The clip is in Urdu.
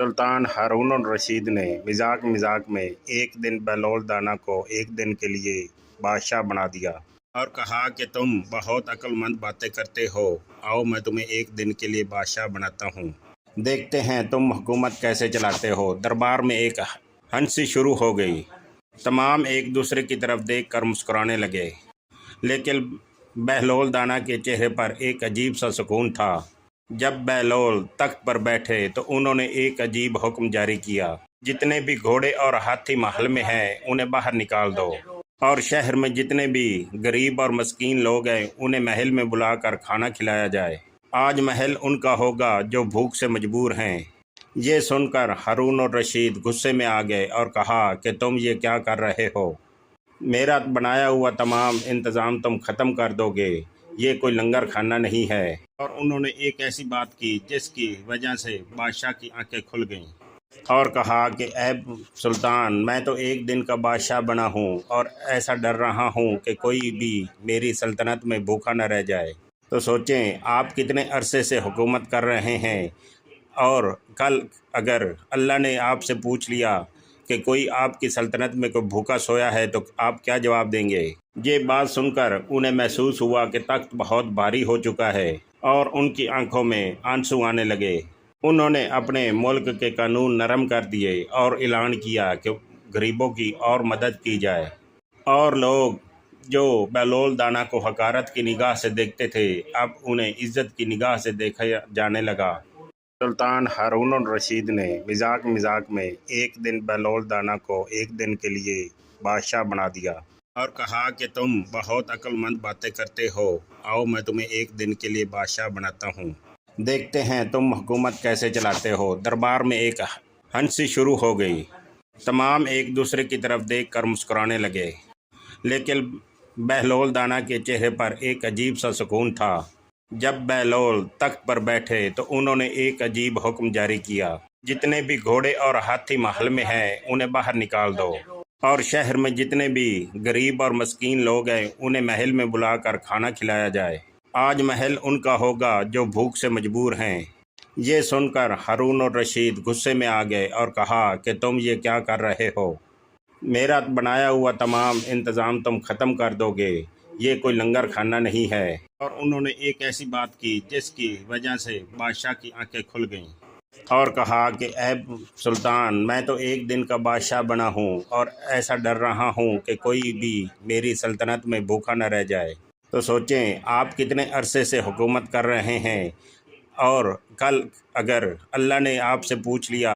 سلطان ہارون الرشید نے مذاق مذاق میں ایک دن بہلول دانا کو ایک دن کے لیے بادشاہ بنا دیا اور کہا کہ تم بہت عقل مند باتیں کرتے ہو، آؤ میں تمہیں ایک دن کے لیے بادشاہ بناتا ہوں، دیکھتے ہیں تم حکومت کیسے چلاتے ہو۔ دربار میں ایک ہنسی شروع ہو گئی، تمام ایک دوسرے کی طرف دیکھ کر مسکرانے لگے، لیکن بہلول دانا کے چہرے پر ایک عجیب سا سکون تھا۔ جب بہلول تخت پر بیٹھے تو انہوں نے ایک عجیب حکم جاری کیا، جتنے بھی گھوڑے اور ہاتھی محل میں ہیں انہیں باہر نکال دو، اور شہر میں جتنے بھی غریب اور مسکین لوگ ہیں انہیں محل میں بلا کر کھانا کھلایا جائے۔ آج محل ان کا ہوگا جو بھوک سے مجبور ہیں۔ یہ سن کر ہارون الرشید غصے میں آ گئے اور کہا کہ تم یہ کیا کر رہے ہو؟ میرا بنایا ہوا تمام انتظام تم ختم کر دو گے، یہ کوئی لنگر کھانا نہیں ہے۔ اور انہوں نے ایک ایسی بات کی جس کی وجہ سے بادشاہ کی آنکھیں کھل گئیں اور کہا کہ اے سلطان، میں تو ایک دن کا بادشاہ بنا ہوں اور ایسا ڈر رہا ہوں کہ کوئی بھی میری سلطنت میں بھوکا نہ رہ جائے۔ تو سوچیں آپ کتنے عرصے سے حکومت کر رہے ہیں، اور کل اگر اللہ نے آپ سے پوچھ لیا کہ کوئی آپ کی سلطنت میں کوئی بھوکا سویا ہے تو آپ کیا جواب دیں گے؟ یہ بات سن کر انہیں محسوس ہوا کہ تخت بہت بھاری ہو چکا ہے اور ان کی آنکھوں میں آنسو آنے لگے۔ انہوں نے اپنے ملک کے قانون نرم کر دیے اور اعلان کیا کہ غریبوں کی اور مدد کی جائے، اور لوگ جو بہلول دانا کو حقارت کی نگاہ سے دیکھتے تھے اب انہیں عزت کی نگاہ سے دیکھا جانے لگا۔ سلطان ہارون الرشید نے مذاق مذاق میں ایک دن بہلول دانا کو ایک دن کے لیے بادشاہ بنا دیا اور کہا کہ تم بہت عقل مند باتیں کرتے ہو، آؤ میں تمہیں ایک دن کے لیے بادشاہ بناتا ہوں، دیکھتے ہیں تم حکومت کیسے چلاتے ہو۔ دربار میں ایک ہنسی شروع ہو گئی، تمام ایک دوسرے کی طرف دیکھ کر مسکرانے لگے، لیکن بہلول دانا کے چہرے پر ایک عجیب سا سکون تھا۔ جب بہلول تخت پر بیٹھے تو انہوں نے ایک عجیب حکم جاری کیا، جتنے بھی گھوڑے اور ہاتھی محل میں ہیں انہیں باہر نکال دو، اور شہر میں جتنے بھی غریب اور مسکین لوگ ہیں انہیں محل میں بلا کر کھانا کھلایا جائے۔ آج محل ان کا ہوگا جو بھوک سے مجبور ہیں۔ یہ سن کر ہارون الرشید غصے میں آ گئے اور کہا کہ تم یہ کیا کر رہے ہو؟ میرا بنایا ہوا تمام انتظام تم ختم کر دو گے، یہ کوئی لنگر کھانا نہیں ہے۔ اور انہوں نے ایک ایسی بات کی جس کی وجہ سے بادشاہ کی آنکھیں کھل گئیں اور کہا کہ اے سلطان، میں تو ایک دن کا بادشاہ بنا ہوں اور ایسا ڈر رہا ہوں کہ کوئی بھی میری سلطنت میں بھوکا نہ رہ جائے۔ تو سوچیں آپ کتنے عرصے سے حکومت کر رہے ہیں، اور کل اگر اللہ نے آپ سے پوچھ لیا